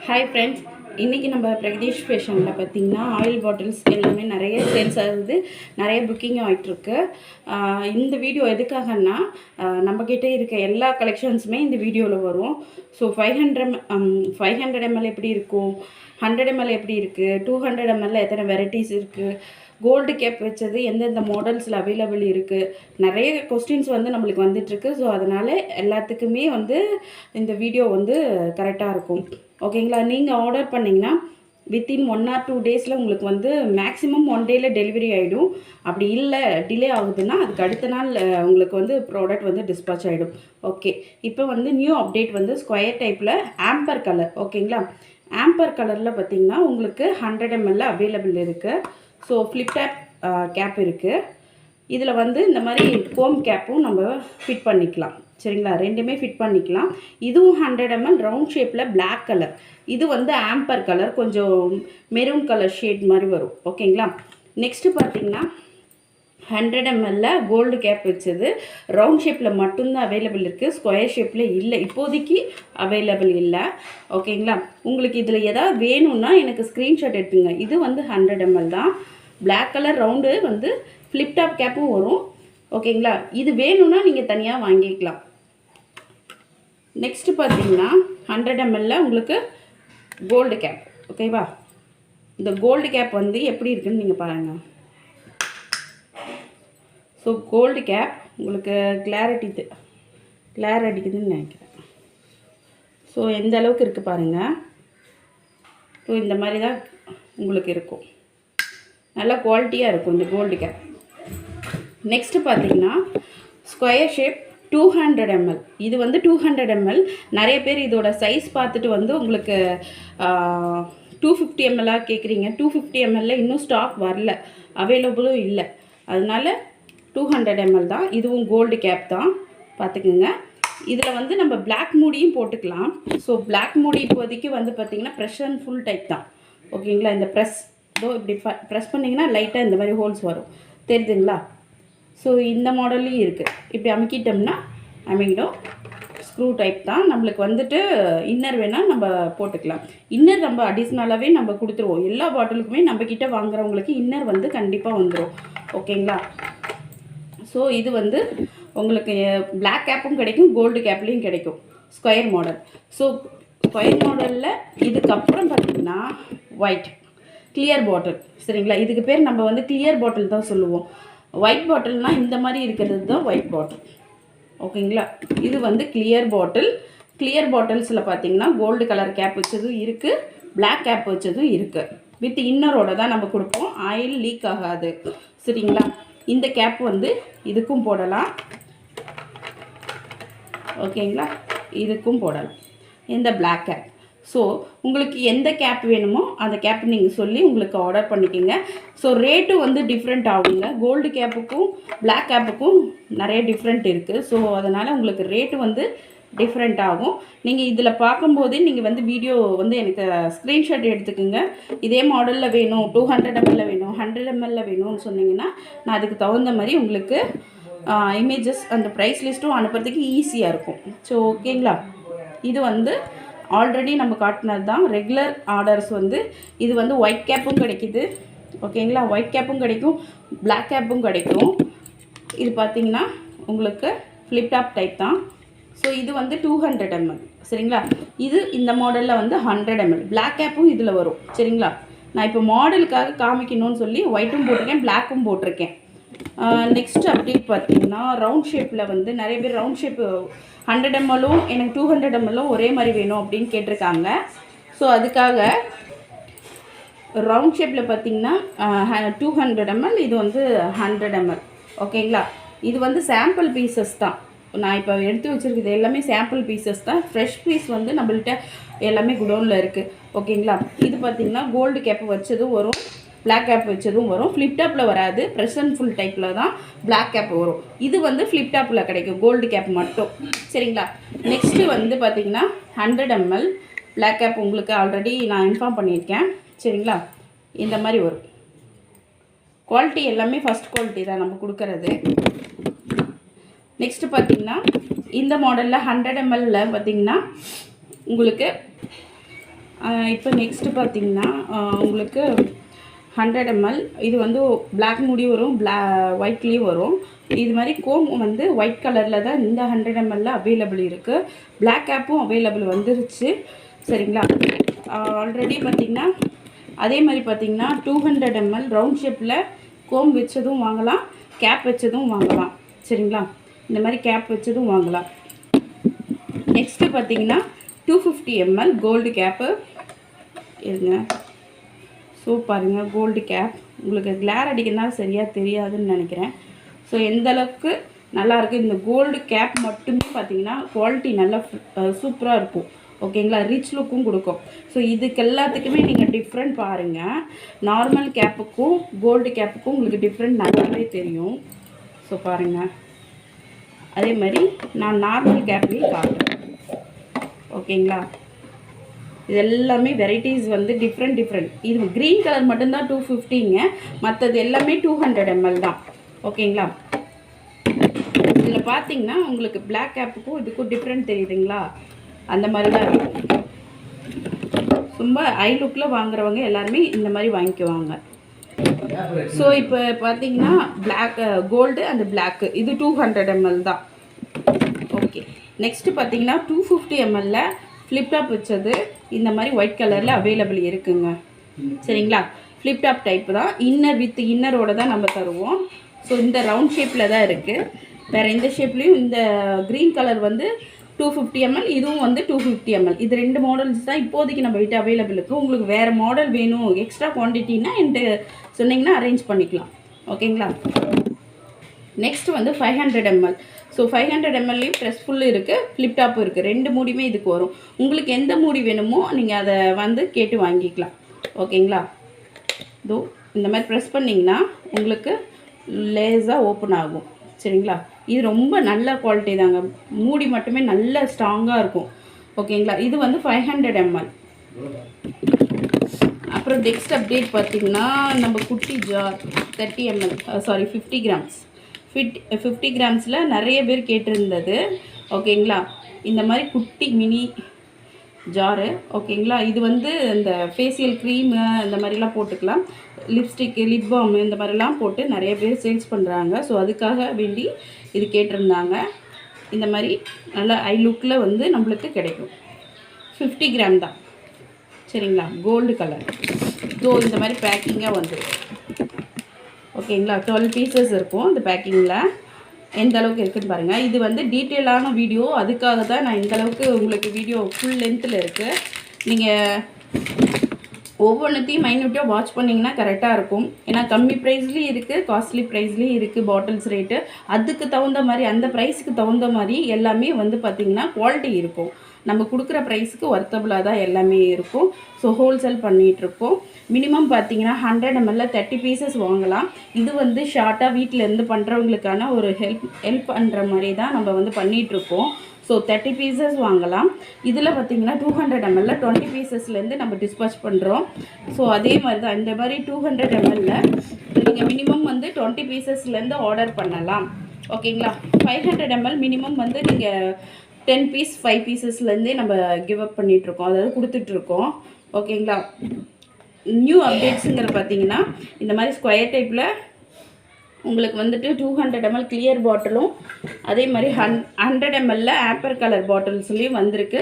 Hi friends, இன்றைக்கி நம்ம பிரகதீஷ் ஃபேஷனில் பார்த்திங்கன்னா ஆயில் பாட்டில்ஸ் எல்லாமே நிறைய சேல்ஸ் ஆகுது, நிறைய புக்கிங் ஆகிட்டுருக்கு. இந்த வீடியோ எதுக்காகன்னா நம்மக்கிட்ட இருக்க எல்லா கலெக்ஷன்ஸுமே இந்த வீடியோவில் வரும். ஸோ 500 ml எப்படி இருக்கும், 100 ml எப்படி இருக்குது, 200 ml எத்தனை வெரைட்டிஸ் இருக்குது, கோல்டு கேப் வச்சது எந்தெந்த மாடல்ஸில் அவைலபிள் இருக்குது, நிறைய கொஸ்டின்ஸ் வந்து நம்மளுக்கு வந்துட்டுருக்கு. ஸோ அதனால் எல்லாத்துக்குமே வந்து இந்த வீடியோ வந்து கரெக்டாக இருக்கும். ஓகேங்களா? நீங்கள் ஆர்டர் பண்ணிங்கன்னா வித்தின் 1 or 2 டேஸில் உங்களுக்கு வந்து மேக்ஸிமம் 1 டேயில் டெலிவரி ஆகிடும். அப்படி இல்லை டிலே ஆகுதுன்னா அதுக்கு அடுத்த நாள் உங்களுக்கு வந்து ப்ராடக்ட் வந்து டிஸ்பேச் ஆகிடும். ஓகே, இப்போ வந்து நியூ அப்டேட் வந்து ஸ்கொயர் டைப்பில் ஆம்பர் கலர். ஓகேங்களா? ஆம்பர் கலரில் பார்த்திங்கன்னா உங்களுக்கு 100 ml அவைலபிள் இருக்குது. ஸோ ஃப்ளிப் டாப் கேப் இருக்குது. இதில் வந்து இந்த மாதிரி கோம் கேப்பும் நம்ம ஃபிட் பண்ணிக்கலாம். சரிங்களா? ரெண்டுமே ஃபிட் பண்ணிக்கலாம். இதுவும் 100 ml ரவுண்ட் ஷேப்பில் பிளாக் கலர். இது வந்து ஆம்பர் கலர், கொஞ்சம் மெரூன் கலர் ஷேட் மாதிரி வரும். ஓகேங்களா? நெக்ஸ்ட்டு பார்த்திங்கன்னா 100 ml கோல்டு கேப் வச்சது ரவுண்ட் ஷேப்பில் மட்டும்தான் அவைலபிள் இருக்குது. ஸ்கொயர் ஷேப்பில் இல்லை, இப்போதைக்கு அவைலபிள் இல்லை. ஓகேங்களா? உங்களுக்கு இதில் எதாவது வேணும்னா எனக்கு ஸ்க்ரீன்ஷாட் எடுத்துங்க. இது வந்து 100 ml தான். பிளாக் கலர் ரவுண்டு வந்து ஃப்ளிப் டாப் கேப்பும் வரும். ஓகேங்களா? இது வேணும்னா நீங்கள் தனியாக வாங்கிக்கலாம். நெக்ஸ்ட்டு பார்த்தீங்கன்னா 100 ml உங்களுக்கு கோல்டு கேப். ஓகேவா? இந்த கோல்டு கேப் வந்து எப்படி இருக்குன்னு நீங்கள் பாருங்கள். ஸோ கோல்டு கேப் உங்களுக்கு கிளார் அடிக்குதுன்னு நினைக்கிறேன். ஸோ எந்த அளவுக்கு இருக்குது பாருங்கள். ஸோ இந்த மாதிரி தான் உங்களுக்கு இருக்கும். நல்லா குவாலிட்டியாக இருக்கும் இந்த கோல்டு கேப். நெக்ஸ்ட்டு பார்த்தீங்கன்னா ஸ்கொயர் ஷேப் 200 ml. இது வந்து 200 ml. நிறைய பேர் இதோட சைஸ் பார்த்துட்டு வந்து உங்களுக்கு 250 ml கேட்குறீங்க. 250 ml இன்னும் ஸ்டாக் வரல, அவைலபிளும் இல்லை. அதனால 200 ml தான். இதுவும் கோல்டு கேப் தான், பார்த்துக்குங்க. இதில் வந்து நம்ம பிளாக் மூடியும் போட்டுக்கலாம். ஸோ பிளாக் மூடி இப்போதைக்கு வந்து பார்த்திங்கன்னா ப்ரெஷ் அண்ட் ஃபுல் டைப் தான். ஓகேங்களா? இந்த இப்படி ப்ரெஸ் பண்ணிங்கன்னா லைட்டாக இந்த மாதிரி ஹோல்ஸ் வரும், தெரியுதுங்களா? ஸோ இந்த மாடல்லையும் இருக்குது. இப்படி அமுக்கிட்டோம்னா அமுங்கிடும். ஸ்க்ரூ டைப் தான். நம்மளுக்கு வந்துட்டு இன்னர் வேணால் நம்ம போட்டுக்கலாம். இன்னர் நம்ம அடிஷ்னலாகவே நம்ம கொடுத்துருவோம். எல்லா பாட்டிலுக்குமே நம்மக்கிட்ட வாங்குறவங்களுக்கு இன்னர் வந்து கண்டிப்பாக வந்துடும். ஓகேங்களா? ஸோ இது வந்து உங்களுக்கு பிளாக் கேப்பும் கிடைக்கும், கோல்டு கேப்லேயும் கிடைக்கும். Square model. ஸோ ஸ்கொயர் மாடலில் இதுக்கப்புறம் பார்த்திங்கன்னா ஒயிட் கிளியர் பாட்டில். சரிங்களா? இதுக்கு பேர் நம்ம வந்து கிளியர் பாட்டில் தான் சொல்லுவோம். ஒயிட் பாட்டில்னால் இந்த மாதிரி இருக்கிறது தான் ஒயிட் பாட்டில். ஓகேங்களா? இது வந்து கிளியர் பாட்டில். கிளியர் பாட்டில்ஸில் பார்த்திங்கன்னா கோல்டு கலர் கேப் வச்சதும் இருக்குது, பிளாக் கேப் வச்சதும் இருக்குது. வித் இன்னரோட தான் நம்ம கொடுப்போம். ஆயில் லீக் ஆகாது. சரிங்களா? இந்த கேப் வந்து இதுக்கும் போடலாம். ஓகேங்களா? இதுக்கும் போடலாம் இந்த பிளாக் கேப். ஸோ உங்களுக்கு எந்த கேப் வேணுமோ அந்த கேப் நீங்கள் சொல்லி உங்களுக்கு ஆர்டர் பண்ணிக்கோங்க. ஸோ ரேட்டு வந்து டிஃப்ரெண்ட் ஆகுங்க. கோல்டு கேப்புக்கும் பிளாக் கேப்புக்கும் நிறைய டிஃப்ரெண்ட் இருக்குது. ஸோ அதனால் உங்களுக்கு ரேட்டு வந்து டிஃப்ரெண்ட் ஆகும். நீங்கள் இதில் பார்க்கும்போதே நீங்கள் வந்து வீடியோ வந்து எனக்கு ஸ்க்ரீன்ஷாட் எடுத்துக்கோங்க. இதே மாடலில் வேணும், 200 ml வேணும், 100 ml வேணும்னு சொன்னீங்கன்னா நான் அதுக்கு தகுந்த மாதிரி உங்களுக்கு இமேஜஸ் அந்த ப்ரைஸ் லிஸ்ட்டும் அனுப்புறதுக்கு ஈஸியாக இருக்கும். ஸோ ஓகேங்களா? இது வந்து ஆல்ரெடி நம்ம காட்டினது தான். ரெகுலர் ஆர்டர்ஸ் வந்து இது வந்து ஒயிட் கேப்பும் கிடைக்கிது. ஓகேங்களா? ஒயிட் கேப்பும் கிடைக்கும், பிளாக் கேப்பும் கிடைக்கும். இது பார்த்திங்கன்னா உங்களுக்கு ஃப்ளிப் டாப் டைப் தான். ஸோ இது வந்து 200 ml. சரிங்களா? இது இந்த மாடலில் வந்து 100 ml. பிளாக் கேப்பும் இதில் வரும். சரிங்களா? நான் இப்போ மாடலுக்காக காமிக்கணும்னு சொல்லி ஒயிட்டும் போட்டிருக்கேன், பிளாக்கும் போட்டிருக்கேன். நெக்ஸ்ட் அப்டேட் பார்த்திங்கன்னா ரவுண்ட் ஷேப்பில் வந்து நிறைய பேர் ரவுண்ட் ஷேப்பு 100 ml எனக்கு 200 ml ஒரே மாதிரி வேணும் அப்படின்னு கேட்டிருக்காங்க. ஸோ அதுக்காக ரவுண்ட் ஷேப்பில் பார்த்திங்கன்னா 200 ml, இது வந்து 100 ml. ஓகேங்களா? இது வந்து சாம்பிள் பீசஸ் தான். நான் இப்போ எடுத்து வச்சுருக்குது எல்லாமே சாம்பிள் பீசஸ் தான். ஃப்ரெஷ் பீஸ் வந்து நம்மள்கிட்ட எல்லாமே குடோனில் இருக்குது. ஓகேங்களா? இது பார்த்திங்கன்னா கோல்டு கேப் வச்சதும் வரும், பிளாக் கேப் வச்சதும் வரும். ஃப்ளிப் டாப்பில் வராது, ப்ரெஷ் அண்ட் ஃபுல் டைப்பில் தான் பிளாக் கேப் வரும். இது வந்து ஃப்ளிப் டாப்பில் கிடைக்கும், கோல்டு கேப் மட்டும். சரிங்களா? நெக்ஸ்ட்டு வந்து பார்த்திங்கன்னா 100 ml பிளாக் கேப் உங்களுக்கு ஆல்ரெடி நான் இன்ஃபார்ம் பண்ணியிருக்கேன். சரிங்களா? இந்த மாதிரி வரும். குவாலிட்டி எல்லாமே ஃபஸ்ட் குவாலிட்டி தான் நம்ம கொடுக்கறது. நெக்ஸ்ட்டு பார்த்திங்கன்னா இந்த மாடலில் 100 ml பார்த்திங்கன்னா உங்களுக்கு இப்போ நெக்ஸ்ட்டு பார்த்திங்கன்னா உங்களுக்கு 100 ml இது வந்து பிளாக் மூடி வரும், ஒயிட்லேயும் வரும். இது மாதிரி கோம் வந்து ஒயிட் கலரில் தான் இந்த 100 ml அவைலபிள் இருக்குது. பிளாக் கேப்பும் அவைலபிள் வந்துருச்சு. சரிங்களா? ஆல்ரெடி பார்த்திங்கன்னா அதே மாதிரி பார்த்திங்கன்னா 200 ml ரவுண்ட் ஷேப்பில் கோம் வச்சதும் வாங்கலாம், கேப் வச்சதும் வாங்கலாம். சரிங்களா? இந்த மாதிரி கேப் வச்சதும் வாங்கலாம். நெக்ஸ்ட்டு பார்த்திங்கன்னா 250 ml கோல்டு கேப்பு இருங்க. ஸோ பாருங்கள், கோல்டு கேப் உங்களுக்கு கிளார் அடிக்கிறதுனால சரியாக தெரியாதுன்னு நினைக்கிறேன். ஸோ எந்தளவுக்கு நல்லாயிருக்கு இந்த கோல்டு கேப் மட்டுமே பார்த்திங்கன்னா குவாலிட்டி நல்லா சூப்பராக இருக்கும். ஓகேங்களா? ரிச் லுக்கும் கொடுக்கும். ஸோ இதுக்கு எல்லாத்துக்குமே நீங்கள் டிஃப்ரெண்ட் பாருங்கள். நார்மல் கேப்புக்கும் கோல்டு கேப்புக்கும் உங்களுக்கு டிஃப்ரெண்ட் நல்லாவே தெரியும். ஸோ பாருங்கள், அதே மாதிரி நான் நார்மல் கேப்லேயும் காட்டுறேன். ஓகேங்களா? இது எல்லாமே வெரைட்டிஸ் வந்து டிஃப்ரெண்ட். இது க்ரீன் கலர் மட்டும்தான் 250ங்க, மற்றது எல்லாமே 200 ml தான். ஓகேங்களா? இதில் பார்த்தீங்கன்னா உங்களுக்கு பிளாக் கேப்புக்கும் இதுக்கும் டிஃப்ரெண்ட் தெரியுதுங்களா? அந்த மாதிரி தான் இருக்கும். ரொம்ப ஐ லுக்கில் வாங்குறவங்க எல்லாருமே இந்த மாதிரி வாங்கிக்குவாங்க. ஸோ இப்போ பார்த்தீங்கன்னா பிளாக் கோல்டு அந்த பிளாக்கு இது 200 ml தான். ஓகே, நெக்ஸ்ட்டு பார்த்தீங்கன்னா 250 ml ஃப்ளிப் டாப் வச்சது இந்த மாதிரி ஒயிட் கலரில் அவைலபிள் இருக்குங்க. சரிங்களா? ஃப்ளிப் டாப் டைப்பு தான், இன்னர் வித் இன்னரோடு தான் நம்ம தருவோம். ஸோ இந்த ரவுண்ட் ஷேப்பில் தான் இருக்குது, வேறு எந்த ஷேப்லேயும். இந்த க்ரீன் கலர் வந்து 250 ml, இதுவும் வந்து 250 ml. இது 2 மாடல்ஸ் தான் இப்போதைக்கு நம்ம கிட்ட அவைலபிள் இருக்குது. உங்களுக்கு வேறு மாடல் வேணும், எக்ஸ்ட்ரா குவான்டிட்டின்னா என்கிட்ட சொன்னிங்கன்னா அரேஞ்ச் பண்ணிக்கலாம். ஓகேங்களா? நெக்ஸ்ட் வந்து 500 ml. ஸோ 500 mlலையும் ப்ரெஸ் ஃபுல்லு இருக்குது, ஃப்ளிப் டாப்பும் இருக்குது. 2 மூடியுமே இதுக்கு வரும். உங்களுக்கு எந்த மூடி வேணுமோ நீங்கள் அதை வந்து கேட்டு வாங்கிக்கலாம். ஓகேங்களா? இதோ இந்த மாதிரி ப்ரெஸ் பண்ணிங்கன்னா உங்களுக்கு லேஸாக ஓப்பன் ஆகும். சரிங்களா? இது ரொம்ப நல்ல குவாலிட்டி தாங்க, மூடி மட்டுமே நல்ல ஸ்ட்ராங்காக இருக்கும். ஓகேங்களா? இது வந்து 500 ml. அப்புறம் நெக்ஸ்ட் அப்டேட் பார்த்திங்கன்னா நம்ம குட்டி ஜார் 30 ml, சாரி 50 கிராம்ஸ். 50 கிராம்ஸில் நிறைய பேர் கேட்டிருந்தது. ஓகேங்களா? இந்த மாதிரி குட்டி மினி ஜாரு. ஓகேங்களா? இது வந்து இந்த ஃபேஷியல் க்ரீமு இந்த மாதிரிலாம் போட்டுக்கலாம், லிப்ஸ்டிக்கு, லிப் பாம் இந்த மாதிரிலாம் போட்டு நிறைய பேர் சேல்ஸ் பண்ணுறாங்க. ஸோ அதுக்காக வேண்டி இது கேட்டிருந்தாங்க. இந்த மாதிரி நல்லா ஐ லுக்கில் வந்து நம்மளுக்கு கிடைக்கும். 50 கிராம் தான். சரிங்களா? Gold colour. ஸோ இந்த மாதிரி பேக்கிங்காக வந்துடும். ஓகேங்களா? 12 பீசஸ் இருக்கும் இந்த பேக்கிங்கில். எந்த அளவுக்கு இருக்குதுன்னு பாருங்கள். இது வந்து டீட்டெயிலான வீடியோ, அதுக்காக தான் நான் இந்த அளவுக்கு உங்களுக்கு வீடியோ ஃபுல் லென்த்தில் இருக்குது. நீங்கள் ஒவ்வொன்றுத்தையும் மைன்யூட்டாக வாட்ச் பண்ணிங்கன்னா கரெக்டாக இருக்கும். ஏன்னா கம்மி ப்ரைஸ்லேயும் இருக்குது, காஸ்ட்லி ப்ரைஸ்லேயும் இருக்குது பாட்டில்ஸ் ரேட்டு. அதுக்கு தகுந்த மாதிரி, அந்த ப்ரைஸுக்கு தகுந்த மாதிரி எல்லாமே வந்து பார்த்திங்கன்னா குவாலிட்டி இருக்கும். நம்ம கொடுக்குற ப்ரைஸுக்கு ஒர்த்தபுளாக தான் எல்லாமே இருக்கும். ஸோ ஹோல்சேல் பண்ணிகிட்ருக்கோம். மினிமம் பார்த்திங்கன்னா 100 ml 30 பீசஸ் வாங்கலாம். இது வந்து ஷார்ட்டாக வீட்டிலேருந்து பண்ணுறவங்களுக்கான ஒரு ஹெல்ப் பண்ணுற மாதிரி தான் நம்ம வந்து பண்ணிகிட்ருக்கோம். ஸோ 30 பீசஸ் வாங்கலாம். இதில் பார்த்திங்கன்னா 200 ml 20 பீசஸ்லேருந்து நம்ம டிஸ்பேச் பண்ணுறோம். ஸோ அதே மாதிரி தான் இந்த மாதிரி 200 ml நீங்கள் மினிமம் வந்து 20 பீசஸ்லேருந்து ஆர்டர் பண்ணலாம். ஓகேங்களா? 500 ml மினிமம் வந்து நீங்கள் 10 பீஸ் 5 பீசஸ்லேருந்தே நம்ம கிவ் அப் பண்ணிகிட்ருக்கோம், அதாவது கொடுத்துட்ருக்கோம். ஓகேங்களா? நியூ அப்டேட்ஸுங்கிற பார்த்தீங்கன்னா இந்த மாதிரி ஸ்கொயர் டைப்பில் உங்களுக்கு வந்துட்டு 200 ml கிளியர் பாட்டிலும், அதே மாதிரி 100 ml ஆப்பர் கலர் பாட்டில்ஸ்லேயும் வந்திருக்கு.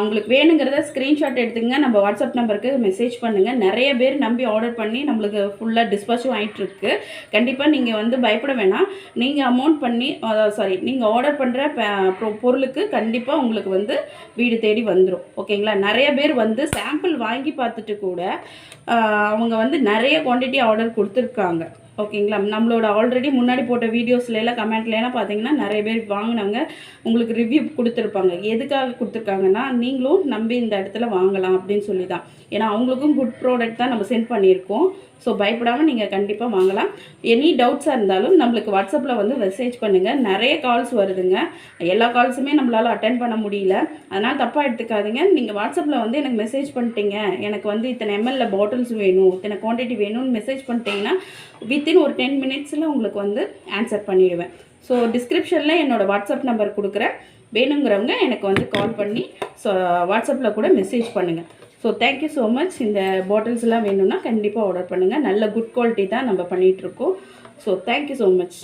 உங்களுக்கு வேணுங்கிறத ஸ்க்ரீன்ஷாட் எடுத்துங்க, நம்ம வாட்ஸ்அப் நம்பருக்கு மெசேஜ் பண்ணுங்கள். நிறைய பேர் நம்பி ஆர்டர் பண்ணி நம்மளுக்கு ஃபுல்லாக டிஸ்பேச்சும் ஆகிட்டுருக்கு. கண்டிப்பாக நீங்கள் வந்து பயப்பட வேணாம். நீங்கள் அமௌண்ட் பண்ணி நீங்கள் ஆர்டர் பண்ணுற பொருளுக்கு கண்டிப்பாக உங்களுக்கு வந்து வீடு தேடி வந்துடும். ஓகேங்களா? நிறைய பேர் வந்து சாம்பிள் வாங்கி பார்த்துட்டு கூட அவங்க வந்து நிறைய குவான்டிட்டி ஆர்டர் கொடுத்துருக்காங்க. ஓகேங்களா? நம்மளோட ஆல்ரெடி முன்னாடி போட்ட வீடியோஸ்லாம் கமெண்ட்லாம் பார்த்தீங்கன்னா நிறைய பேர் வாங்கினவங்க உங்களுக்கு ரிவ்யூ கொடுத்துருப்பாங்க. எதுக்காக கொடுத்துருக்காங்கன்னா நீங்களும் நம்பி இந்த இடத்துல வாங்கலாம் அப்படின்னு சொல்லி தான். ஏன்னா அவங்களுக்கும் குட் ப்ராடக்ட் தான் நம்ம சென்ட் பண்ணியிருக்கோம். ஸோ பயப்படாமல் நீங்கள் கண்டிப்பாக வாங்கலாம். எனி டவுட்ஸாக இருந்தாலும் நம்மளுக்கு வாட்ஸ்அப்பில் வந்து மெசேஜ் பண்ணுங்கள். நிறைய கால்ஸ் வருதுங்க, எல்லா கால்ஸுமே நம்மளால் அட்டென்ட் பண்ண முடியல, அதனால் தப்பாக எடுத்துக்காதீங்க. நீங்கள் வாட்ஸ்அப்பில் வந்து எனக்கு மெசேஜ் பண்ணிட்டீங்க, எனக்கு வந்து இத்தனை ml பாட்டில்ஸ் வேணும், இத்தனை குவான்டிட்டி வேணும்னு மெசேஜ் பண்ணிட்டீங்கன்னா வித்தின் ஒரு 10 மினிட்ஸில் உங்களுக்கு வந்து ஆன்சர் பண்ணிவிடுவேன். ஸோ டிஸ்கிரிப்ஷனில் என்னோடய வாட்ஸ்அப் நம்பர் கொடுக்குறேன், வேணுங்கிறவங்க எனக்கு வந்து கால் பண்ணி வாட்ஸ்அப்பில் கூட மெசேஜ் பண்ணுங்கள். So thank you so much. இந்த பாட்டில்ஸ்லாம் வேணும்னா கண்டிப்பாக ஆர்டர் பண்ணுங்கள். நல்ல குட் குவாலிட்டி தான் நம்ம பண்ணிகிட்ருக்கோம். So thank you so much.